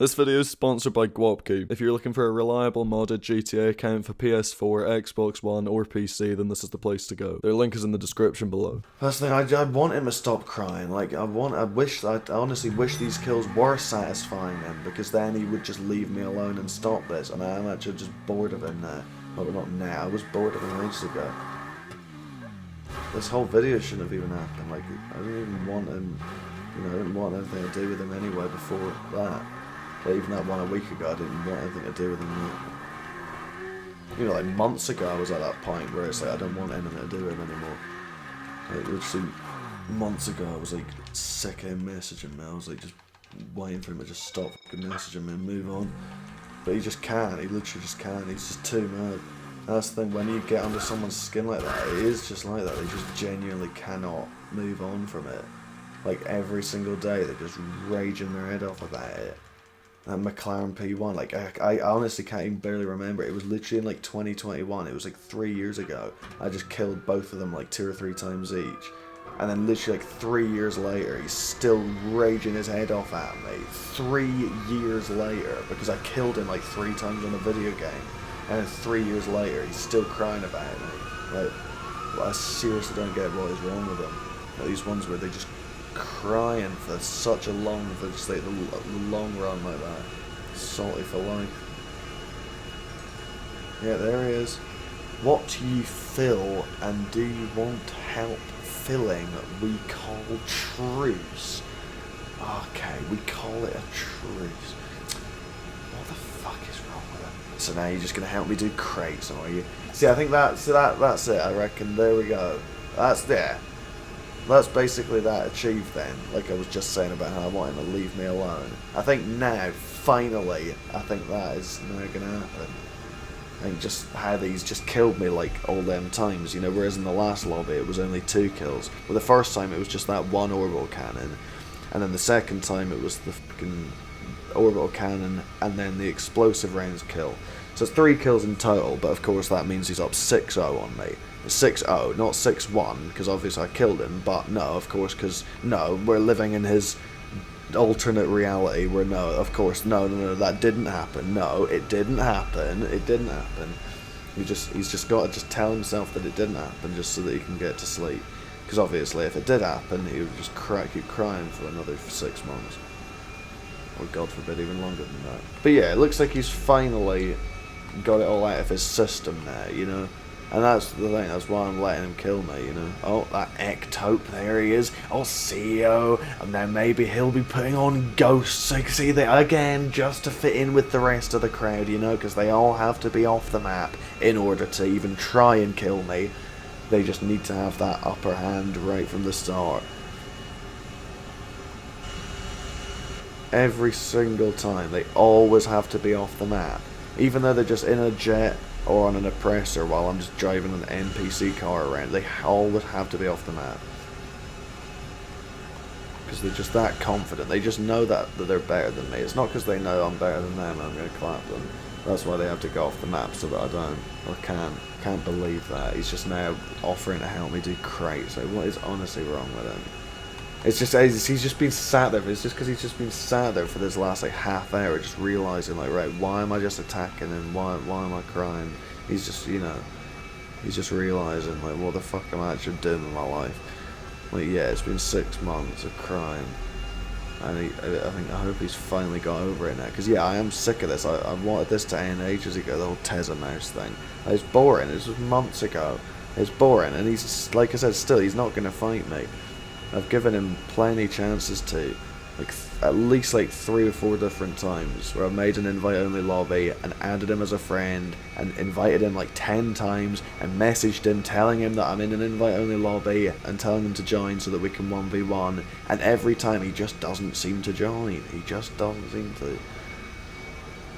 This video is sponsored by Gwopku. If you're looking for a reliable modded GTA account for PS4, Xbox One, or PC, then this is the place to go. Their link is in the description below. First thing, I want him to stop crying. Like, I honestly wish these kills were satisfying him, because then he would just leave me alone and stop this, and I'm actually just bored of him now. Well, not now, I was bored of him ages ago. This whole video shouldn't have even happened. Like, I didn't even want him, I didn't want anything to do with him anyway before that. Like, even that one a week ago, I didn't want anything to do with him. Like months ago, I was at that point where it's like, I don't want anything to do with him anymore. Like, literally, months ago, I was like, sick of him messaging me. I was like, just waiting for him to just stop fucking messaging me and move on. But he just can't. He literally just can't. He's just too mad. And that's the thing, when you get under someone's skin like that, it is just like that. They just genuinely cannot move on from it. Like, every single day, they're just raging their head off about it. And McLaren P1, like, I honestly can't even barely remember. It was literally in like 2021. It was like 3 years ago. I just killed both of them like 2 or 3 times each. And then literally like 3 years later, he's still raging his head off at me. 3 years later, because I killed him like 3 times on a video game. And then 3 years later, he's still crying about me. Like, well, I seriously don't get what is wrong with him. Like, these ones where they just crying for such a long, for just like the long run like that. Salty for life. Yeah, there he is. What you fill and do you want help filling, we call truce. Okay, we call it a truce. What the fuck is wrong with it? So now you're just gonna help me do crates, are you? See, I think that's it. I reckon. There we go. That's there. That's basically that achieved then, like I was just saying about how I want him to leave me alone. I think now, finally, I think that is now going to happen. I think just how these just killed me like all them times, whereas in the last lobby it was only 2 kills. Well, the first time it was just that one orbital cannon, and then the second time it was the fucking orbital cannon and then the explosive rounds kill. So it's 3 kills in total, but of course that means he's up 6-0 on me. 6-0, not 6-1, because obviously I killed him, but no, of course, because, no, we're living in his alternate reality where, no, of course, no, that didn't happen, no, it didn't happen, he's just got to just tell himself that it didn't happen, just so that he can get to sleep, because obviously if it did happen, he would just keep crying for another 6 months, or God forbid, even longer than that. But yeah, it looks like he's finally got it all out of his system now, And that's the thing, that's why I'm letting him kill me, Oh, that Ektope, there he is. Oh, CEO. And now maybe he'll be putting on ghosts, see that again, just to fit in with the rest of the crowd, because they all have to be off the map in order to even try and kill me. They just need to have that upper hand right from the start. Every single time, they always have to be off the map. Even though they're just in a jet or on an oppressor while I'm just driving an NPC car around, they always have to be off the map. Because they're just that confident. They just know that they're better than me. It's not because they know I'm better than them and I'm going to clap them. That's why they have to go off the map, so that I don't, or can't believe that. He's just now offering to help me do crates. Like, what is honestly wrong with him? It's just, he's just been sat there, it's just because he's just been sat there for this last like half hour, just realising like, right, why am I just attacking him, why am I crying? He's just, he's just realising like, what the fuck am I actually doing with my life? Like, yeah, it's been 6 months of crying, and I hope he's finally got over it now, because yeah, I am sick of this. I wanted this to end ages ago, the whole Tezza mouse thing. It's boring, it was months ago, it's boring, and he's, like I said, still, he's not going to fight me. I've given him plenty chances to, like at least like 3 or 4 different times, where I've made an invite-only lobby and added him as a friend and invited him like 10 times and messaged him telling him that I'm in an invite-only lobby and telling him to join so that we can 1v1, and every time he just doesn't seem to join. He just doesn't seem to.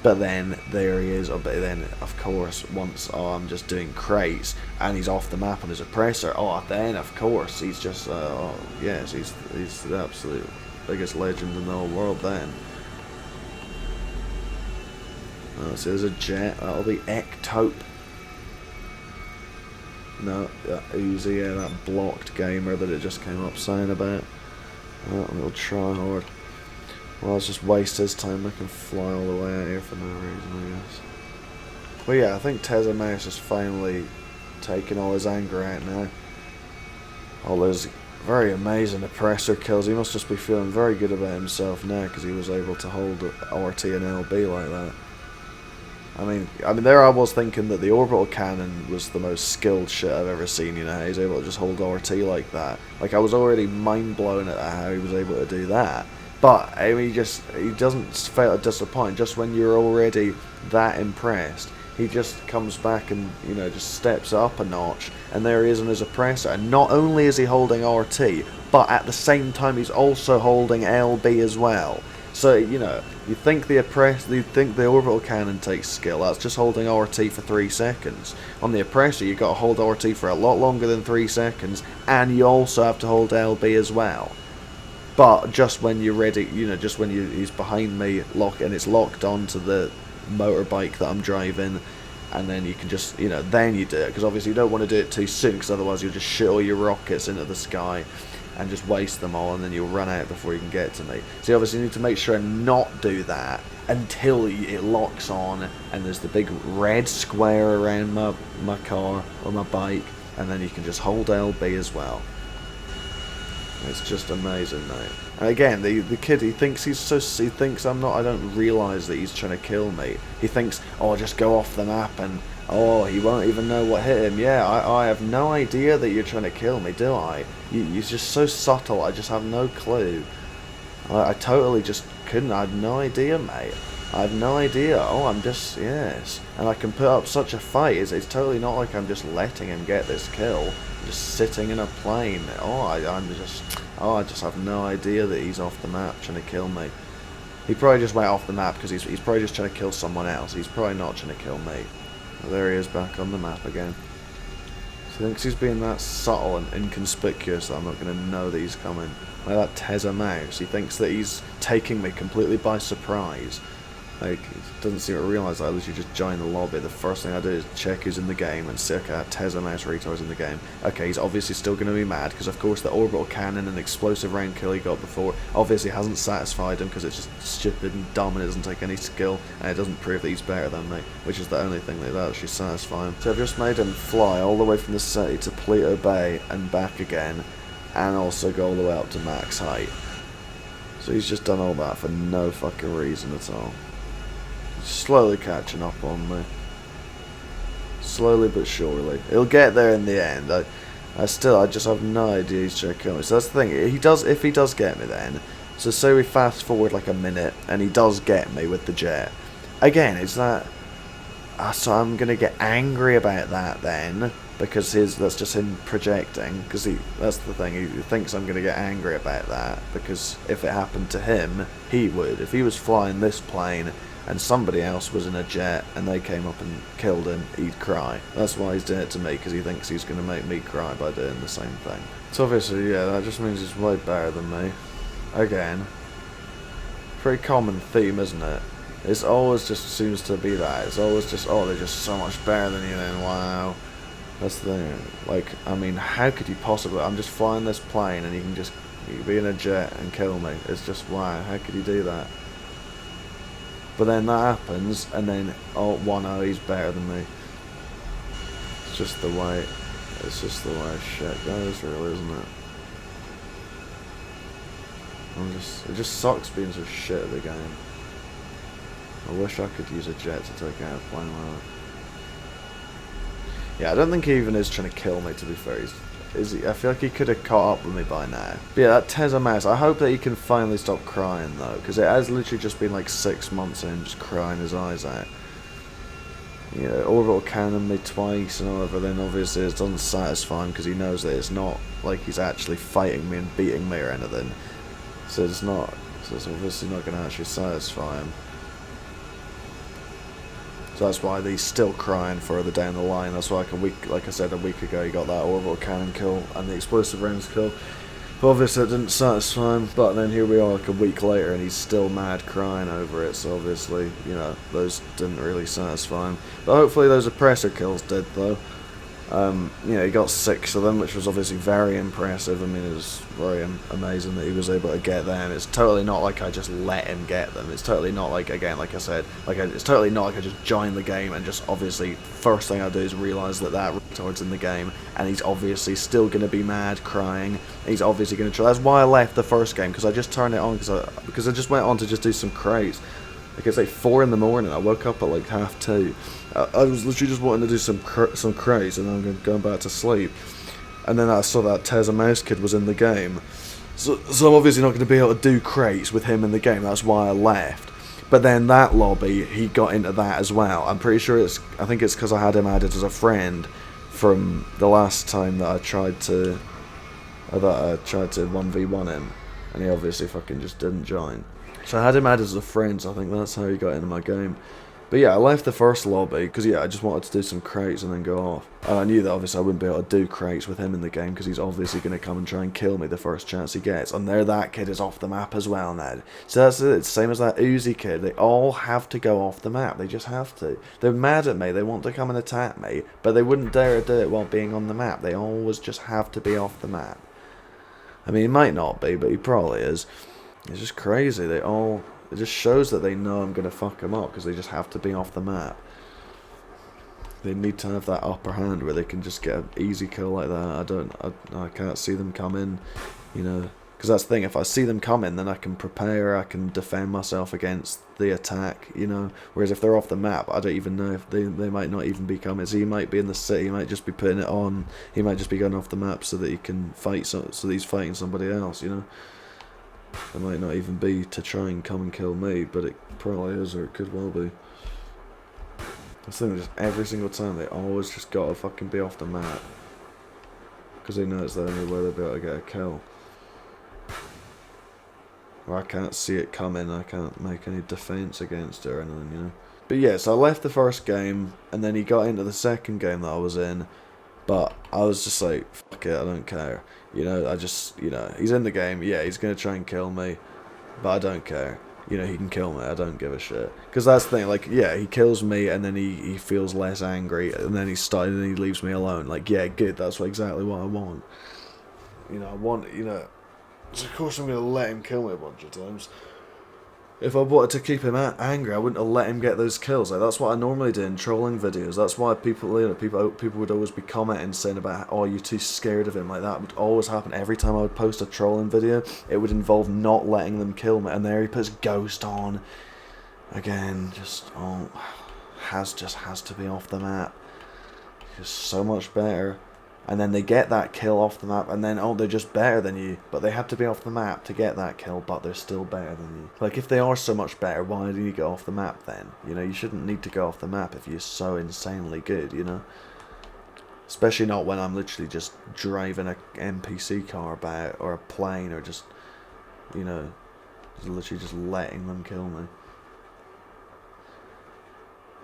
But then there he is. But then of course once I'm just doing crates and he's off the map on his oppressor. Then of course he's just yes, he's the absolute biggest legend in the whole world. Then so there's a jet. That'll be Ektope. No, Uzi, yeah, that blocked gamer that it just came up saying about. That little try hard. Well, let's just waste his time. I can fly all the way out here for no reason, I guess. But yeah, I think Tezamouse has finally taken all his anger out now. All those very amazing oppressor kills. He must just be feeling very good about himself now because he was able to hold RT and LB like that. I mean, there I was thinking that the orbital cannon was the most skilled shit I've ever seen. You know, he's able to just hold RT like that. Like, I was already mind blown at how he was able to do that. But I mean, he doesn't fail to disappoint. Just when you're already that impressed, he just comes back and, you know, just steps up a notch, and there he is on his oppressor. And not only is he holding RT, but at the same time he's also holding LB as well. So, you know, you think the orbital cannon takes skill. That's just holding RT for 3 seconds. On the oppressor, you got to hold RT for a lot longer than 3 seconds, and you also have to hold LB as well. But just when you're ready, you know, just when he's behind me, and it's locked onto the motorbike that I'm driving, and then you can just, you know, then you do it, because obviously you don't want to do it too soon, because otherwise you'll just shoot all your rockets into the sky and just waste them all, and then you'll run out before you can get to me. So you obviously need to make sure and not do that until it locks on, and there's the big red square around my car or my bike, and then you can just hold LB as well. It's just amazing, mate. And again, the kid, he thinks I don't realise that he's trying to kill me. He thinks, oh, just go off the map and, oh, he won't even know what hit him. Yeah, I have no idea that you're trying to kill me, do I? You're just so subtle, I just have no clue. I totally just couldn't, I have no idea, mate. I have no idea. Oh, I'm just, yes. And I can put up such a fight. It's totally not like I'm just letting him get this kill. I'm just sitting in a plane. Oh, I just have no idea that he's off the map trying to kill me. He probably just went off the map because he's probably just trying to kill someone else. He's probably not trying to kill me. Well, there he is back on the map again. So he thinks he's being that subtle and inconspicuous that I'm not going to know that he's coming. Like that Tezamouse. He thinks that he's taking me completely by surprise. Like, he doesn't seem to realise that. I literally just join the lobby. The first thing I do is check who's in the game and see, okay, Tezamouse retard's in the game. Okay, he's obviously still going to be mad because, of course, the orbital cannon and explosive round kill he got before obviously hasn't satisfied him because it's just stupid and dumb and it doesn't take any skill and it doesn't prove that he's better than me, which is the only thing that actually satisfy him. So I've just made him fly all the way from the city to Pluto Bay and back again, and also go all the way up to max height. So he's just done all that for no fucking reason at all. Slowly catching up on me. Slowly but surely. He'll get there in the end. I just have no idea he's trying to kill me. So that's the thing. If he does get me then, so say we fast forward like a minute and he does get me with the jet. Again, it's that, so I'm going to get angry about that then, because that's just him projecting, because that's the thing, he thinks I'm going to get angry about that, because if it happened to him, he would. If he was flying this plane and somebody else was in a jet and they came up and killed him, he'd cry. That's why he's doing it to me, because he thinks he's going to make me cry by doing the same thing. So obviously, yeah, that just means he's way better than me. Again. Pretty common theme, isn't it? It's always just seems to be that. It's always just, oh, they're just so much better than you then, wow. That's the thing. Like, I mean, how could you possibly, I'm just flying this plane and you can be in a jet and kill me. It's just, wow, how could you do that? But then that happens, and then, oh, 1-0, he's better than me. It's just the way shit goes, really, isn't it? It just sucks being so shit at the game. I wish I could use a jet to take out a plane like that. Yeah, I don't think he even is trying to kill me, to be fair. Is he? I feel like he could have caught up with me by now. But yeah, that Tezamouse, I hope that he can finally stop crying, though, because it has literally just been like 6 months of him just crying his eyes out. You know, orbital cannon me twice and all, but then obviously it doesn't satisfy him because he knows that it's not like he's actually fighting me and beating me or anything. So it's obviously not going to actually satisfy him. So that's why he's still crying further down the line. That's why like I said, a week ago he got that orbital cannon kill and the explosive rounds kill. But obviously it didn't satisfy him. But then here we are like a week later and he's still mad crying over it. So obviously, you know, those didn't really satisfy him. But hopefully those oppressor kills did, though. You know, he got 6 of them, which was obviously very impressive. I mean, it was very amazing that he was able to get them. It's totally not like I just let him get them. It's totally not like, again, like I said, it's totally not like I just joined the game and just obviously first thing I do is realise that retard's in the game, and he's obviously still going to be mad, crying. He's obviously going to try. That's why I left the first game, because I just turned it on because I just went on to just do some crates. Like, it's like 4 in the morning. I woke up at like 2:30. I was literally just wanting to do some crates, and I'm going back to sleep. And then I saw that Tezza Mouse kid was in the game. So I'm obviously not going to be able to do crates with him in the game. That's why I left. But then that lobby, he got into that as well. I'm pretty sure I think it's because I had him added as a friend from the last time that I tried to 1v1 him, and he obviously fucking just didn't join. So I had him added as a friend, so I think that's how he got into my game. But yeah, I left the first lobby, because yeah, I just wanted to do some crates and then go off. And I knew that obviously I wouldn't be able to do crates with him in the game, because he's obviously going to come and try and kill me the first chance he gets. And there, that kid is off the map as well now. So that's it, it's the same as that Uzi kid. They all have to go off the map, they just have to. They're mad at me, they want to come and attack me, but they wouldn't dare do it while being on the map. They always just have to be off the map. I mean, he might not be, but he probably is. It's just crazy, it just shows that they know I'm going to fuck them up, because they just have to be off the map. They need to have that upper hand where they can just get an easy kill like that. I can't see them come in, you know. Because that's the thing, if I see them coming, then I can prepare, I can defend myself against the attack, you know. Whereas if they're off the map, I don't even know if they might not even be coming. So he might be in the city, he might just be putting it on, he might just be going off the map so that he can fight, so that he's fighting somebody else, you know. It might not even be to try and come and kill me, but it probably is, or it could well be. This thing, just every single time, they always just gotta fucking be off the map. Because they know it's the only way they'll be able to get a kill. Or I can't see it coming, I can't make any defense against it or anything, you know. But yeah, so I left the first game, and then he got into the second game that I was in. But I was just like, fuck it, I don't care. You know, he's in the game, yeah, he's going to try and kill me, but I don't care. You know, he can kill me, I don't give a shit. Because that's the thing, like, yeah, he kills me, and then he feels less angry, and then and he leaves me alone. Like, yeah, good, that's exactly what I want. You know, so of course I'm going to let him kill me a bunch of times. If I wanted to keep him angry, I wouldn't have let him get those kills. Like, that's what I normally do in trolling videos. That's why people would always be commenting saying about, oh, you're too scared of him. Like, that would always happen every time I would post a trolling video. It would involve not letting them kill me. And there he puts Ghost on. Again, just has to be off the map. Just so much better. And then they get that kill off the map, and then, oh, they're just better than you. But they have to be off the map to get that kill, but they're still better than you. Like, if they are so much better, why do you go off the map then? You know, you shouldn't need to go off the map if you're so insanely good, you know? Especially not when I'm literally just driving a NPC car about, or a plane, or just, you know, literally just letting them kill me.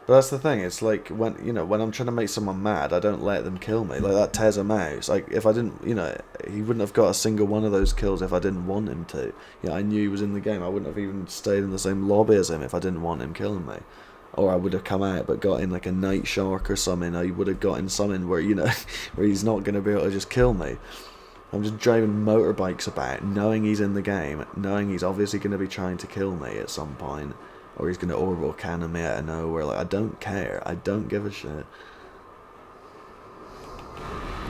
But that's the thing, it's like, when I'm trying to make someone mad, I don't let them kill me. Like that Tezza Mouse, like, if I didn't, you know, he wouldn't have got a single one of those kills if I didn't want him to. You know, I knew he was in the game, I wouldn't have even stayed in the same lobby as him if I didn't want him killing me. Or I would have come out but got in like a Night Shark or something, I would have got in something where, you know, where he's not going to be able to just kill me. I'm just driving motorbikes about, knowing he's in the game, knowing he's obviously going to be trying to kill me at some point. Or he's going to orbital cannon me out of nowhere. Like, I don't care. I don't give a shit.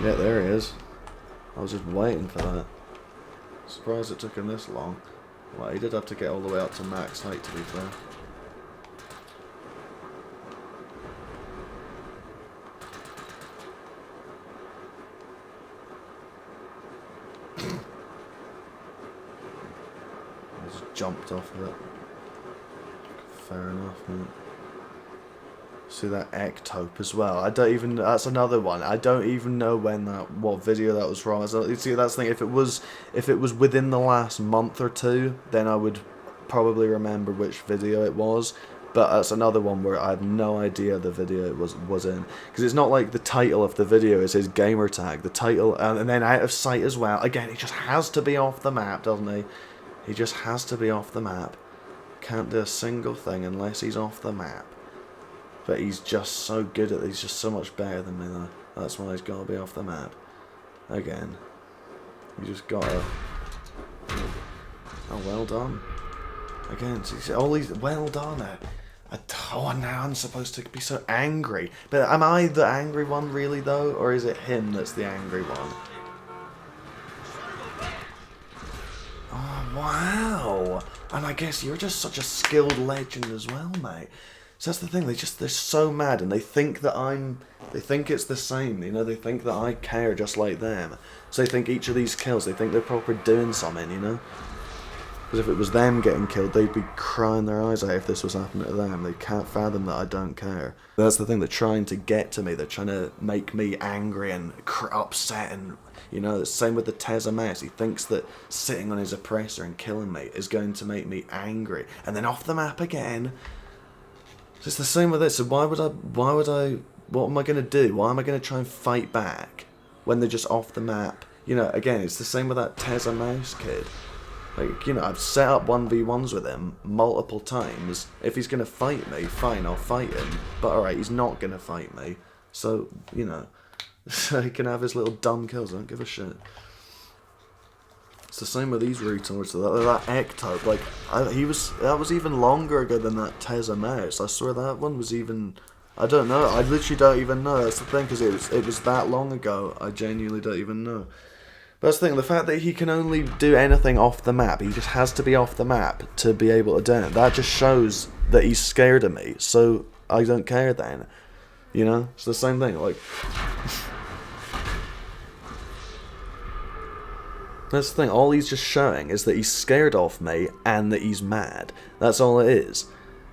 Yeah, there he is. I was just waiting for that. Surprised it took him this long. Well, he did have to get all the way up to max height, to be fair. I just jumped off of it. Fair enough, mate. See that Ektope as well. That's another one. I don't even know what video that was from. See, that's the thing. If it was within the last month or two, then I would probably remember which video it was. But that's another one where I have no idea the video it was in, because it's not like the title of the video is his gamer tag. The title, and then out of sight as well. Again, he just has to be off the map, doesn't he? He just has to be off the map. Can't do a single thing unless he's off the map. But he's just so good at it. He's just so much better than me, though. That's why he's got to be off the map. Again. You just got to... Oh, well done. Again, see, all these... Well done. Oh, now I'm supposed to be so angry. But am I the angry one, really, though? Or is it him that's the angry one? Oh, wow. And I guess you're just such a skilled legend as well, mate. So that's the thing, they're so mad, and they think that they think it's the same, you know, they think that I care just like them. So they think each of these kills, they think they're probably doing something, you know? Because if it was them getting killed, they'd be crying their eyes out if this was happening to them. They can't fathom that I don't care. That's the thing, they're trying to get to me, they're trying to make me angry and upset, and, you know, the same with the Teza Mouse. He thinks that sitting on his oppressor and killing me is going to make me angry. And then off the map again. So it's the same with this. So what am I going to do? Why am I going to try and fight back when they're just off the map? You know, again, it's the same with that Teza Mouse kid. Like, you know, I've set up 1v1s with him multiple times. If he's going to fight me, fine, I'll fight him. But alright, he's not going to fight me. So, you know, so he can have his little dumb kills. I don't give a shit. It's the same with these retards. That Ektope, like, that was even longer ago than that Teza Mouse. I swear that one was even, I don't know. I literally don't even know. That's the thing, because it was that long ago. I genuinely don't even know. But that's the thing. The fact that he can only do anything off the map, he just has to be off the map to be able to do it. That just shows that he's scared of me. So I don't care then. You know, it's the same thing. Like. That's the thing, all he's just showing is that he's scared of me and that he's mad. That's all it is.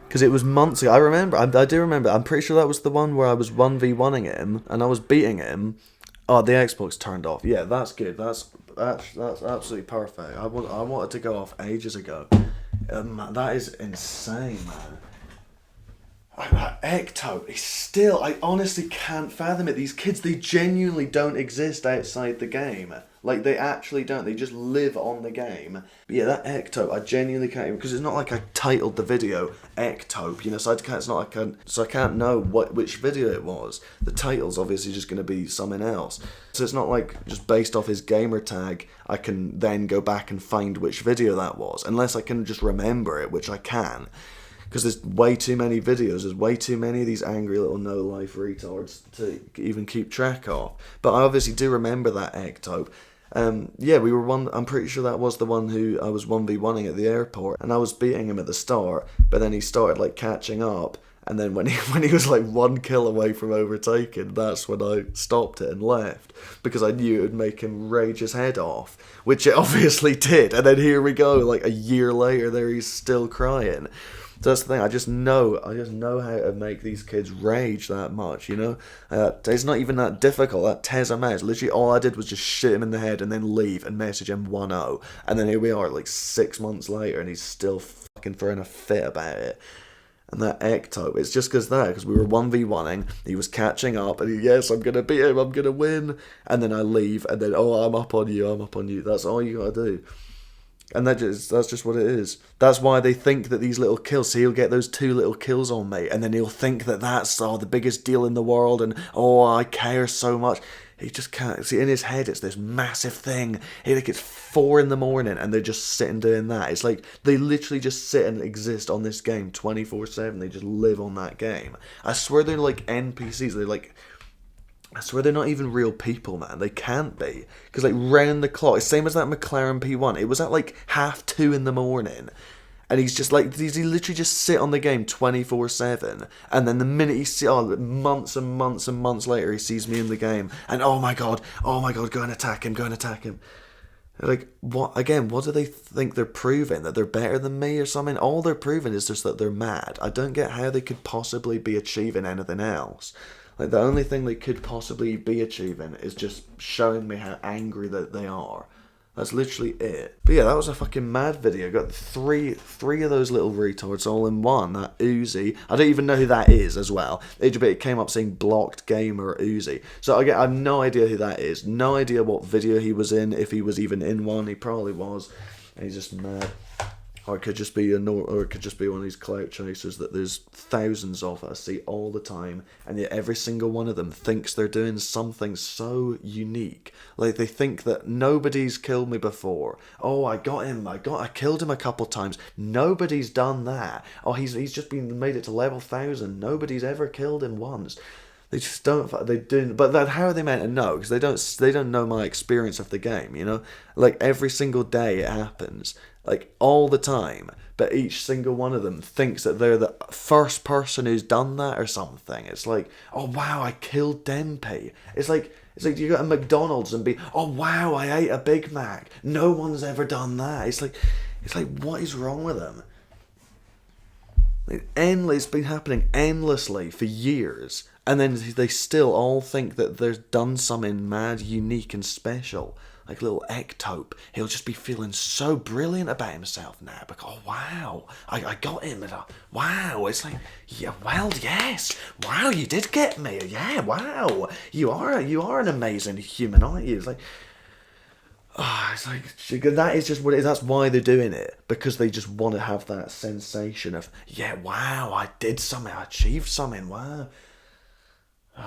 Because it was months ago, I do remember, I'm pretty sure that was the one where I was 1v1ing him, and I was beating him. Oh, the Xbox turned off. Yeah, that's good, that's absolutely perfect. I wanted to go off ages ago. That is insane, man. Ektope, he's still, I honestly can't fathom it. These kids, they genuinely don't exist outside the game. Like, they actually don't. They just live on the game. But yeah, that Ektope, I genuinely can't even, because it's not like I titled the video Ektope, you know, so it's not like so I can't know which video it was. The title's obviously just going to be something else. So it's not like just based off his gamer tag, I can then go back and find which video that was. Unless I can just remember it, which I can. Because there's way too many videos, there's way too many of these angry little no-life retards to even keep track of. But I obviously do remember that Ektope. Yeah, I'm pretty sure that was the one who I was 1v1ing at the airport, and I was beating him at the start, but then he started like catching up, and then when he was like 1 kill away from overtaking, that's when I stopped it and left, because I knew it would make him rage his head off, which it obviously did, and then here we go, like a year later, there he's still crying. So that's the thing, I just know how to make these kids rage that much, you know? It's not even that difficult, that Teza Mouse. Literally all I did was just shit him in the head and then leave and message him 1-0. And then here we are, like 6 months later, and he's still fucking throwing a fit about it. And that Ektope, it's just because we were 1v1ing, he was catching up, and yes, I'm going to beat him, I'm going to win. And then I leave, and then, oh, I'm up on you. That's all you got to do. And that's just what it is. That's why they think that these little kills, so he'll get those 2 little kills on me, and then he'll think that that's the biggest deal in the world, and I care so much. He just can't. See, in his head, it's this massive thing. It's 4 in the morning, and they're just sitting doing that. It's like they literally just sit and exist on this game 24/7. They just live on that game. I swear they're like NPCs. They're like. I swear they're not even real people, man. They can't be. Because, like, round the clock, it's same as that McLaren P1. It was at, like, 2:30 in the morning. And he's just, like, he literally just sit on the game 24/7. And then the minute he sees, months and months and months later, he sees me in the game. And, oh my god, go and attack him. Like, what do they think they're proving? That they're better than me or something? All they're proving is just that they're mad. I don't get how they could possibly be achieving anything else. Like, the only thing they could possibly be achieving is just showing me how angry that they are. That's literally it. But yeah, that was a fucking mad video. Got three of those little retards all in one. That Uzi. I don't even know who that is as well. It came up saying blocked gamer Uzi. So I have no idea who that is. No idea what video he was in. If he was even in one. He probably was. And he's just mad. Or it could just be or it could just be one of these clout chasers that there's thousands of I see all the time, and yet every single one of them thinks they're doing something so unique. Like they think that nobody's killed me before. Oh, I got him. I killed him a couple times. Nobody's done that. Oh, he's just made it to level 1000. Nobody's ever killed him once. They just don't. They do. But how are they meant to know? Because they don't know my experience of the game. You know, like every single day it happens, like all the time. But each single one of them thinks that they're the first person who's done that or something. It's like, oh wow, I killed Dempy. It's like you go to McDonald's and be, oh wow, I ate a Big Mac. No one's ever done that. It's like, what is wrong with them? It's been happening endlessly for years, and then they still all think that they've done something mad, unique and special. Like little Ektope, he'll just be feeling so brilliant about himself now. Because, oh wow, I got him. And wow, it's like, yeah, well, yes, wow, you did get me. Yeah, wow, you are an amazing human, aren't you? It's like, it's like, that is just what it is. That's why they're doing it. Because they just want to have that sensation of, yeah, wow, I did something, I achieved something, wow.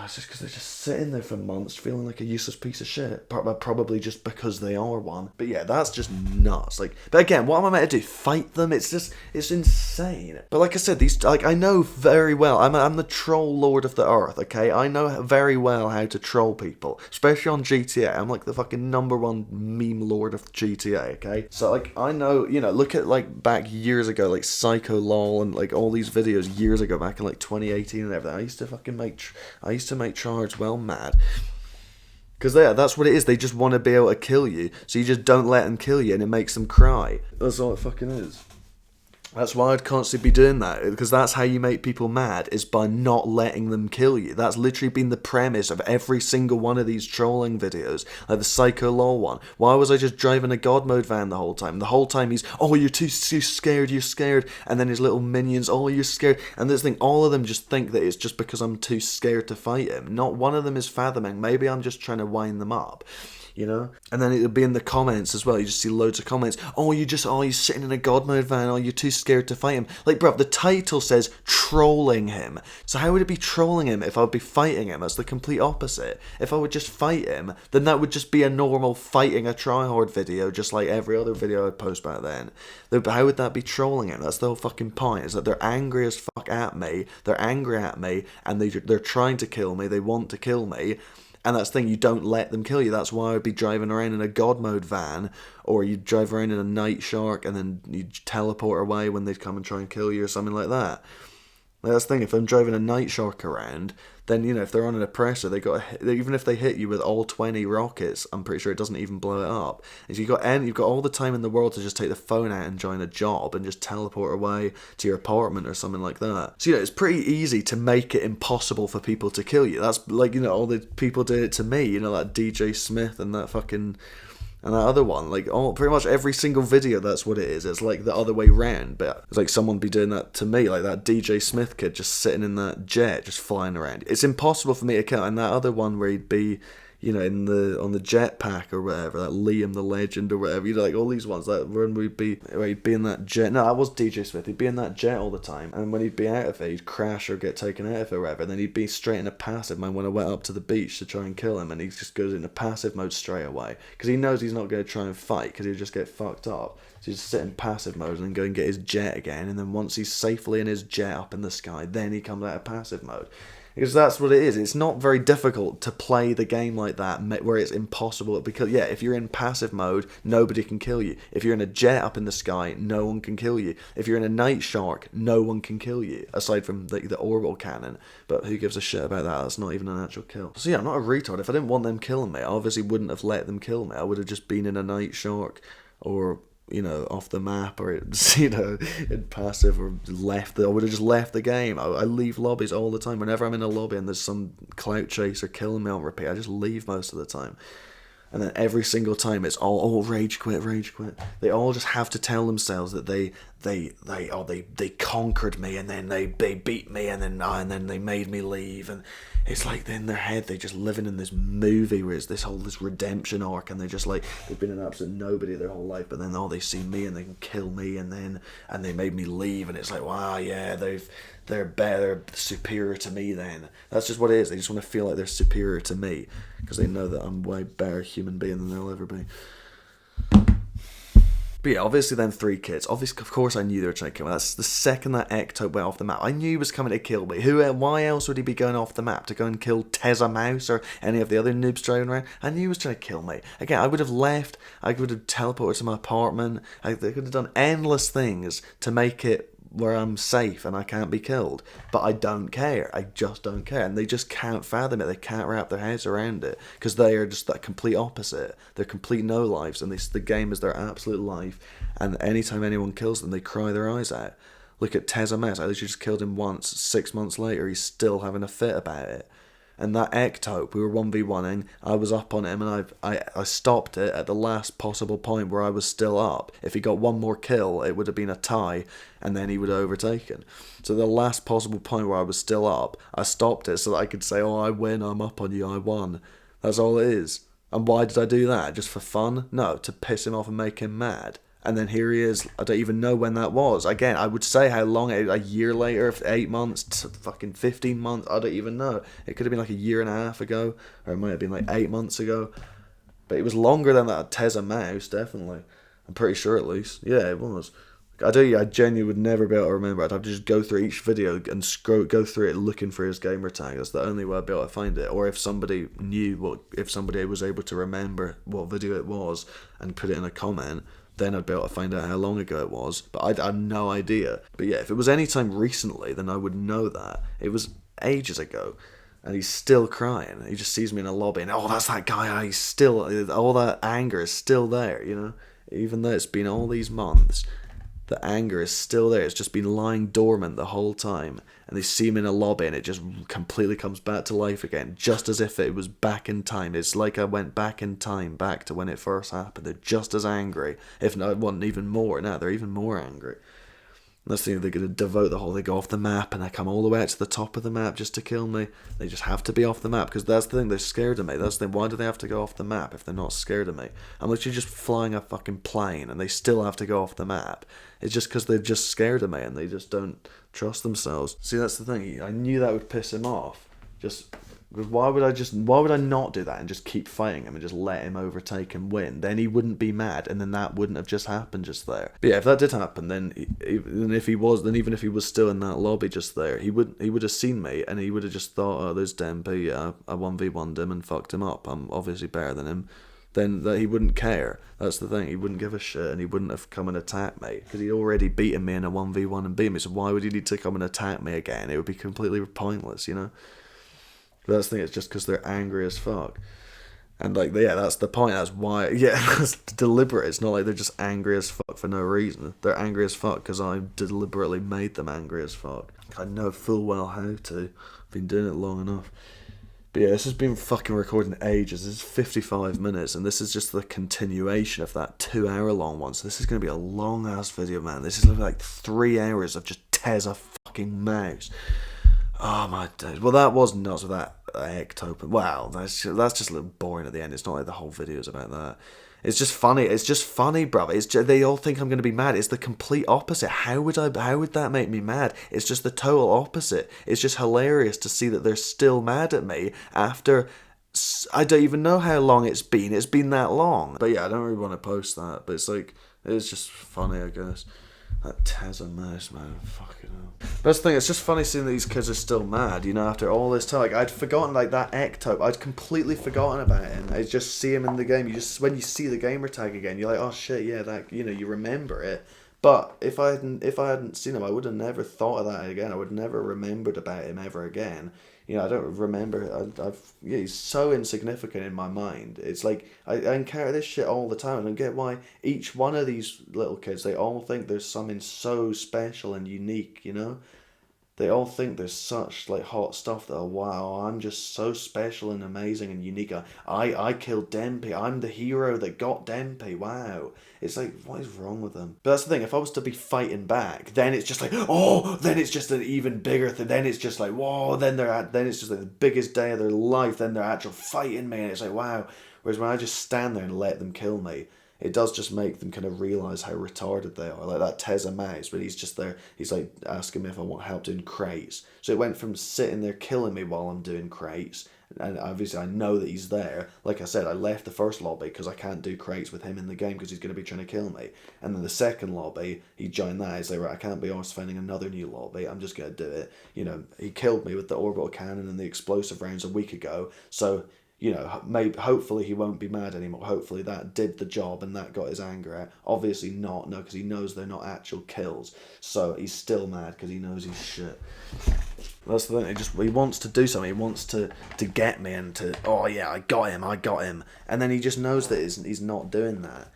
It's just because they're just sitting there for months feeling like a useless piece of shit. Probably just because they are one. But yeah, that's just nuts. Like, but again, what am I meant to do? Fight them? It's insane. But like I said, I know very well. I'm the troll lord of the earth, okay? I know very well how to troll people. Especially on GTA. I'm like the fucking #1 meme lord of GTA, okay? So like, I know, look at like back years ago, like Psycho Lol and like all these videos years ago, back in like 2018 and everything. I used to fucking make Charles well mad. Because that's what it is. They just want to be able to kill you. So you just don't let them kill you and it makes them cry. That's all it fucking is. That's why I'd constantly be doing that, because that's how you make people mad, is by not letting them kill you. That's literally been the premise of every single one of these trolling videos, like the Psycho Law one. Why was I just driving a God mode van the whole time? The whole time he's, oh, you're too scared, you're scared, and then his little minions, oh, you're scared, and this thing, all of them just think that it's just because I'm too scared to fight him. Not one of them is fathoming, maybe I'm just trying to wind them up. And then it'll be in the comments as well. You just see loads of comments. Oh, you're sitting in a God mode van. Oh, you're too scared to fight him. Like, bruv, the title says trolling him. So how would it be trolling him if I would be fighting him? That's the complete opposite. If I would just fight him, then that would just be a normal fighting a tryhard video, just like every other video I'd post back then. But how would that be trolling him? That's the whole fucking point, is that they're angry as fuck at me. They're angry at me, and they're trying to kill me. They want to kill me. And that's the thing, you don't let them kill you. That's why I'd be driving around in a God mode van, or you'd drive around in a night shark and then you'd teleport away when they'd come and try and kill you or something like that. Like, that's the thing, if I'm driving a night shark around, then, if they're on an oppressor, even if they hit you with all 20 rockets, I'm pretty sure it doesn't even blow it up. And so you've got all the time in the world to just take the phone out and join a job and just teleport away to your apartment or something like that. So, it's pretty easy to make it impossible for people to kill you. That's like, all the people did it to me, that DJ Smith and that fucking... And that other one, like, pretty much every single video, that's what it is. It's like the other way round, but it's like someone be doing that to me, like that DJ Smith kid just sitting in that jet, just flying around. It's impossible for me to kill. And that other one where he'd be, on the jetpack or whatever, that Liam the Legend or whatever, like all these ones, that where he'd be in that jet. No, that was DJ Smith. He'd be in that jet all the time, and when he'd be out of it, he'd crash or get taken out of it or whatever. And then he'd be straight in a passive mode when I went up to the beach to try and kill him, and he just goes into passive mode straight away because he knows he's not going to try and fight because he'll just get fucked up. So he'd just sit in passive mode and then go and get his jet again, and then once he's safely in his jet up in the sky, then he comes out of passive mode. Because that's what it is. It's not very difficult to play the game like that, where it's impossible. Because, if you're in passive mode, nobody can kill you. If you're in a jet up in the sky, no one can kill you. If you're in a night shark, no one can kill you, aside from the orbital cannon. But who gives a shit about that? That's not even an actual kill. So I'm not a retard. If I didn't want them killing me, I obviously wouldn't have let them kill me. I would have just been in a night shark, or... off the map, or in passive, or I would have just left the game. I leave lobbies all the time. Whenever I'm in a lobby and there's some clout chaser killing me on repeat, I just leave most of the time. And then every single time it's all rage quit. They all just have to tell themselves that they conquered me, and then they beat me, and then they made me leave. And it's like in their head they just living in this movie where it's this redemption arc, and they're just like they've been an absolute nobody their whole life, but then they see me and they can kill me, and they made me leave, and it's like, wow, yeah, they're better, superior to me. Then that's just what it is. They just want to feel like they're superior to me because they know that I'm way better human being than they'll ever be. But yeah, obviously then 3 kids. Obviously, of course I knew they were trying to kill me. That's the second that Ektope went off the map. I knew he was coming to kill me. Why else would he be going off the map? To go and kill Tezza Mouse or any of the other noobs driving around? I knew he was trying to kill me. Again, I would have left. I would have teleported to my apartment. They could have done endless things to make it where I'm safe and I can't be killed. But I don't care. I just don't care. And they just can't fathom it. They can't wrap their heads around it. Because they are just that complete opposite. They're complete no-lives. And the game is their absolute life. And anytime anyone kills them, they cry their eyes out. Look at Tezza Mouse. I literally just killed him once. 6 months later, he's still having a fit about it. And that Ektope, we were 1v1ing, I was up on him, and I stopped it at the last possible point where I was still up. If he got one more kill, it would have been a tie, and then he would have overtaken. So the last possible point where I was still up, I stopped it so that I could say, oh, I win, I'm up on you, I won. That's all it is. And why did I do that? Just for fun? No, to piss him off and make him mad. And then here he is. I don't even know when that was. Again, I would say how long, a year later, 8 months, fucking 15 months, I don't even know. It could have been like a year and a half ago, or it might have been like 8 months ago. But it was longer than that Tezza Mouse, definitely. I'm pretty sure at least. Yeah, it was. I genuinely would never be able to remember. I'd have to just go through each video and go through it looking for his gamer tag. That's the only way I'd be able to find it. Or if somebody if somebody was able to remember what video it was and put it in a comment, then I'd be able to find out how long ago it was. But I had no idea. But yeah, if it was any time recently, then I would know that. It was ages ago. And he's still crying. He just sees me in a lobby and, oh, that's that guy. He's still, all that anger is still there, you know? Even though it's been all these months, the anger is still there. It's just been lying dormant the whole time. And they see him in a lobby and it just completely comes back to life again, just as if it was back in time. It's like I went back in time, back to when it first happened. They're just as angry, if not one even more. Now they're even more angry. And that's the thing, they're going to devote the whole, they go off the map and they come all the way out to the top of the map just to kill me. They just have to be off the map because that's the thing, they're scared of me. That's the thing, why do they have to go off the map if they're not scared of me? I'm literally just flying a fucking plane and they still have to go off the map. It's just because they're just scared of me and they just don't trust themselves. See, that's the thing, I knew that would piss him off. Just, because why would I not do that and just keep fighting him and just let him overtake and win? Then he wouldn't be mad, and then that wouldn't have just happened just there. But yeah, if that did happen, then even if he was still in that lobby just there, he would have seen me and he would have just thought, oh, there's Dempy, yeah, I 1v1'd him and fucked him up. I'm obviously better than him. Then that he wouldn't care. That's the thing. He wouldn't give a shit, and he wouldn't have come and attacked me because he'd already beaten me in a 1v1 and beat me. So why would he need to come and attack me again? It would be completely pointless, you know. But that's the thing. It's just because they're angry as fuck, and like, yeah, that's the point. That's why. Yeah, that's deliberate. It's not like they're just angry as fuck for no reason. They're angry as fuck because I deliberately made them angry as fuck. I know full well how to. I've been doing it long enough. But yeah, this has been fucking recording ages. This is 55 minutes, and this is just the continuation of that 2-hour long one. So this is going to be a long ass video, man. This is like 3 hours of just Tezza fucking Mouse. Oh my days. Well, that was nuts with that Ektope. Wow, that's just a little boring at the end. It's not like the whole video is about that. It's just funny. It's just funny, bruv. They all think I'm going to be mad. It's the complete opposite. How would that make me mad? It's just the total opposite. It's just hilarious to see that they're still mad at me after, I don't even know how long it's been. It's been that long. But yeah, I don't really want to post that. But it's just funny, I guess. That Tezza Mouse, man, fucking hell. Best thing, it's just funny seeing that these kids are still mad, you know, after all this time. Like, I'd forgotten, like, that Ektope. I'd completely forgotten about him. I just see him in the game. When you see the gamer tag again, you're like, oh shit, yeah, that, you know, you remember it. But if I hadn't seen him, I would have never thought of that again. I would never remembered about him ever again. You know, I don't remember. He's so insignificant in my mind. It's like I encounter this shit all the time, and I get why each one of these little kids, they all think there's something so special and unique. You know, They all think they're such like hot stuff that, oh, wow, I'm just so special and amazing and unique. I killed Dempy. I'm the hero that got Dempy. Wow. It's like, what is wrong with them? But that's the thing, if I was to be fighting back, then it's just like, oh, then it's just an even bigger thing. Then it's just like, whoa, then it's just like the biggest day of their life. Then they're actual fighting me, and it's like, wow. Whereas when I just stand there and let them kill me, it does just make them kind of realise how retarded they are. Like that Teza Mouse, but he's just there, he's like asking me if I want help doing crates. So it went from sitting there killing me while I'm doing crates, and obviously I know that he's there. Like I said, I left the first lobby because I can't do crates with him in the game because he's going to be trying to kill me. And then the second lobby, he joined that. He's like, right, I can't be arsed finding another new lobby. I'm just going to do it. You know, he killed me with the orbital cannon and the explosive rounds a week ago. So, you know, maybe hopefully he won't be mad anymore. Hopefully that did the job and that got his anger out. Obviously not, no, because he knows they're not actual kills. So he's still mad because he knows he's shit. That's the thing. He wants to do something. He wants to get me and to, oh yeah, I got him. And then he just knows that he's not doing that.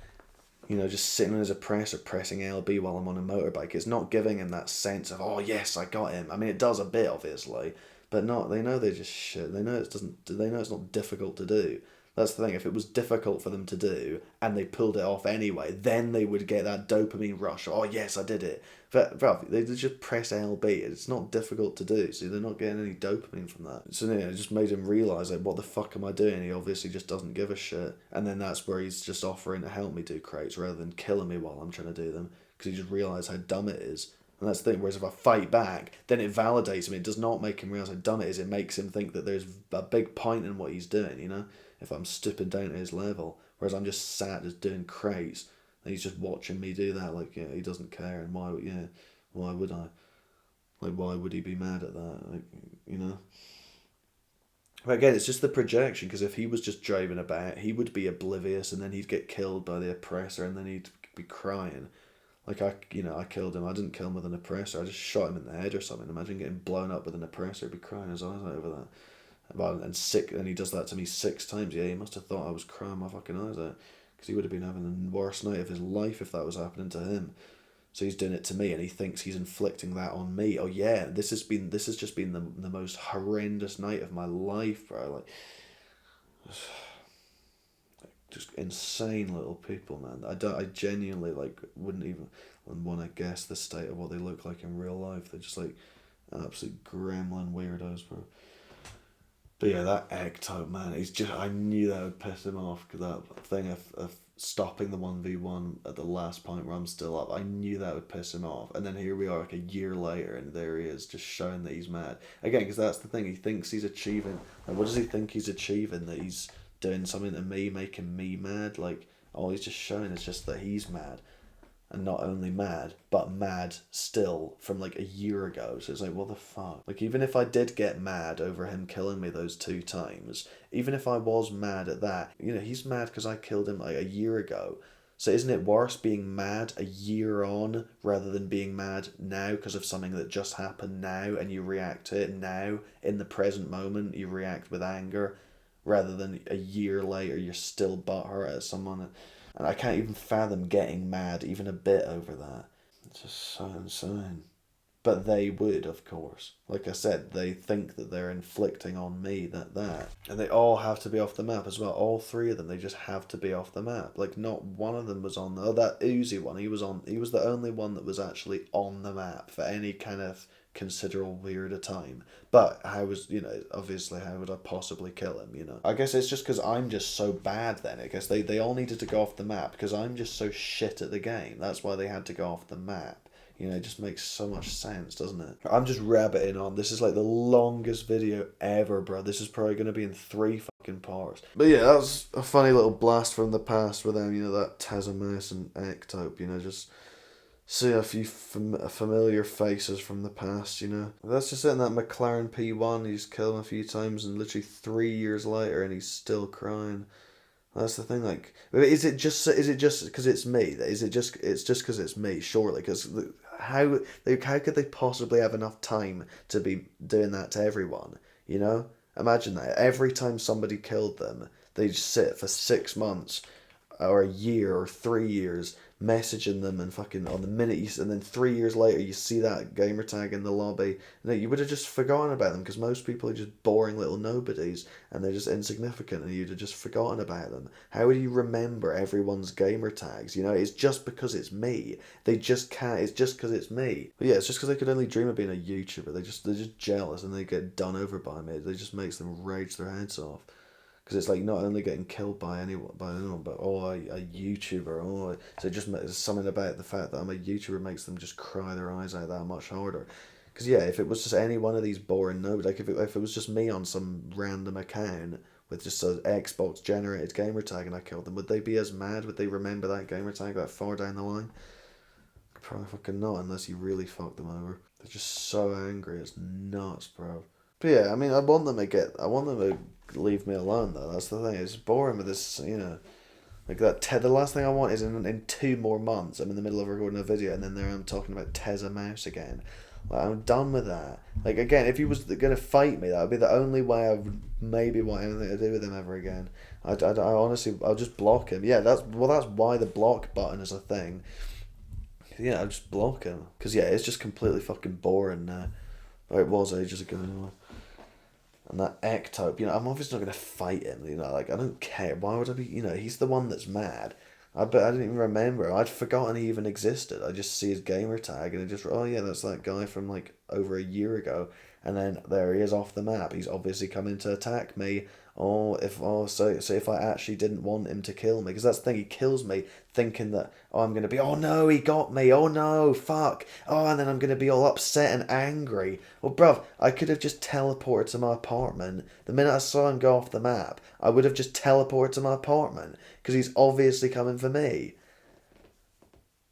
You know, just sitting on his oppressor pressing LB while I'm on a motorbike. It's not giving him that sense of, oh yes, I got him. I mean, it does a bit, obviously. But not, they know they're just shit. They know it's not difficult to do. That's the thing. If it was difficult for them to do and they pulled it off anyway, then they would get that dopamine rush. Oh yes, I did it. But they just press LB. It's not difficult to do, so they're not getting any dopamine from that. So yeah, it just made him realise, like, what the fuck am I doing? He obviously just doesn't give a shit. And then that's where he's just offering to help me do crates rather than killing me while I'm trying to do them, because he just realised how dumb it is. And that's the thing, whereas if I fight back, then it validates him. It does not make him realise how dumb it is. It makes him think that there's a big point in what he's doing, you know? If I'm stooping down to his level. Whereas I'm just sat just doing crates, and he's just watching me do that, like, yeah, he doesn't care, and why would I? Like, why would he be mad at that? Like, you know? But again, it's just the projection, because if he was just driving about, he would be oblivious, and then he'd get killed by the oppressor, and then he'd be crying. Like, I killed him. I didn't kill him with an oppressor. I just shot him in the head or something. Imagine getting blown up with an oppressor. He'd be crying his eyes out over that. And he does that to me 6 times. Yeah, he must have thought I was crying my fucking eyes out, because he would have been having the worst night of his life if that was happening to him. So he's doing it to me, and he thinks he's inflicting that on me. Oh yeah, this has just been the most horrendous night of my life, bro. Like, just insane little people, man. I genuinely, like, wouldn't even want to guess the state of what they look like in real life. They're just like absolute gremlin weirdos, bro. But yeah, that Ektope, man, I knew that would piss him off, because that thing of stopping the 1v1 at the last point where I'm still up, I knew that would piss him off. And then here we are, like, a year later, and there he is, just showing that he's mad. Again, because that's the thing, he thinks he's achieving, like, what does he think he's achieving? That he's doing something to me, making me mad? Like, all he's just showing is just that he's mad. And not only mad, but mad still from like a year ago. So it's like, what the fuck? Like, even if I did get mad over him killing me those 2 times, even if I was mad at that, you know, he's mad because I killed him like a year ago. So isn't it worse being mad a year on rather than being mad now because of something that just happened now, and you react to it now in the present moment? You react with anger rather than a year later you're still butthurt at someone. And I can't even fathom getting mad even a bit over that. It's just so insane. But they would, of course. Like I said, they think that they're inflicting on me that. And they all have to be off the map as well. All 3 of them, they just have to be off the map. Like, not one of them was on that Uzi one, he was the only one that was actually on the map for any kind of considerable period of time. But obviously how would I possibly kill him, you know? I guess it's just because I'm just so bad then. I guess they all needed to go off the map because I'm just so shit at the game. That's why they had to go off the map. You know, it just makes so much sense, doesn't it? I'm just rabbiting on. This is like the longest video ever, bro. This is probably going to be in 3 fucking parts. But yeah, that was a funny little blast from the past with them, you know, that Teza Mouse and Ektope, you know, just see a few familiar faces from the past, you know. That's just it. In that McLaren P1, he's killed him a few times, and literally 3 years later, and he's still crying. That's the thing. Like, is it just because it's me? Is it just because it's me? Surely, because how could they possibly have enough time to be doing that to everyone? You know, imagine that every time somebody killed them, they just sit for 6 months, or a year, or 3 years, messaging them and fucking on the minute and then 3 years later you see that gamer tag in the lobby, you would have just forgotten about them, because most people are just boring little nobodies and they're just insignificant, and you'd have just forgotten about them. How would you remember everyone's gamer tags? It's just because it's me. They just can't. It's just because it's me. But yeah, it's just because they could only dream of being a YouTuber. They're just jealous and they get done over by me. It just makes them rage their heads off. Because it's like not only getting killed by anyone, but a YouTuber. So it just something about the fact that I'm a YouTuber makes them just cry their eyes out that much harder. Because yeah, if it was just any one of these boring noobs, like if it was just me on some random account with just an Xbox generated gamer tag and I killed them, would they be as mad? Would they remember that gamer tag that far down the line? Probably fucking not, unless you really fucked them over. They're just so angry, it's nuts, bro. But yeah, I mean, I want them to leave me alone, though. That's the thing. It's boring with this, like that. The last thing I want is in 2 more months, I'm in the middle of recording a video, and then there I'm talking about Tezza Mouse again. Like, I'm done with that. Like, again, if he was gonna fight me, that would be the only way I would maybe want anything to do with him ever again. I honestly, I'll just block him. Yeah, that's why the block button is a thing. Yeah, I'll just block him. Because, yeah, it's just completely fucking boring now. Or it was ages ago anyway. And that Ektope, I'm obviously not going to fight him, like, I don't care. Why would I be, he's the one that's mad. I didn't even remember. I'd forgotten he even existed. I just see his gamer tag and it just, oh yeah, that's that guy from, like, over a year ago. And then there he is off the map. He's obviously coming to attack me. So if I actually didn't want him to kill me, because that's the thing, he kills me thinking that, I'm going to be, oh no, he got me, oh no, fuck, and then I'm going to be all upset and angry. Well, bruv, I could have just teleported to my apartment. The minute I saw him go off the map, I would have just teleported to my apartment, because he's obviously coming for me.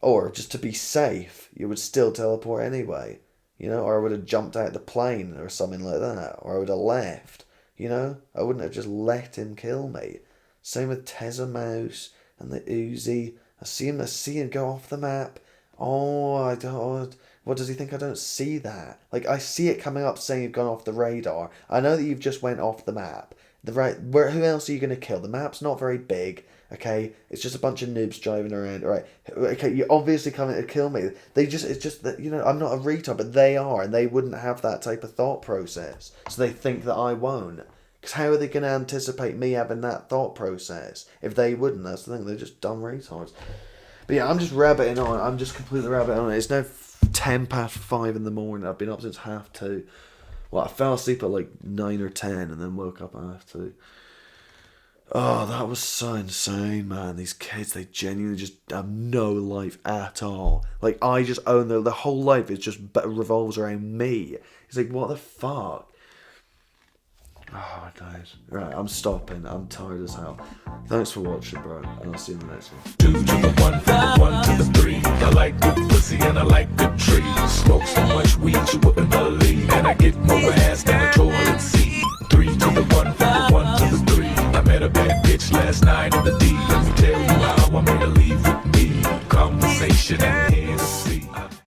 Or, just to be safe, you would still teleport anyway, or I would have jumped out the plane or something like that, or I would have left. I wouldn't have just let him kill me. Same with Tezza Mouse and the Uzi. I see him go off the map. I don't. What does he think I don't see that? Like, I see it coming up saying you've gone off the radar. I know that you've just went off the map. Who else are you going to kill? The map's not very big. Okay, it's just a bunch of noobs driving around. Right? Okay, you're obviously coming to kill me. It's just that I'm not a retard, but they are, and they wouldn't have that type of thought process. So they think that I won't. Because how are they going to anticipate me having that thought process if they wouldn't? That's the thing. They're just dumb retards. But yeah, I'm just rabbiting on. I'm just completely rabbiting on. It's now 5:10 in the morning. I've been up since 2:30. Well, I fell asleep at like 9 or 10 and then woke up at 2:30. Oh, that was so insane, man. These kids, they genuinely just have no life at all. Like, I just own the whole life is just revolves around me. It's like, what the fuck? Oh, my days. Right, I'm stopping. I'm tired as hell. Thanks for watching, bro. And I'll see you in the next one. 2 to the 1 to the 3. I like good pussy and I like good trees. Smoke so much weed you wouldn't believe. And I get more ass than a toilet seat. 3 to the 1 to the 3. I met a bad bitch last night in the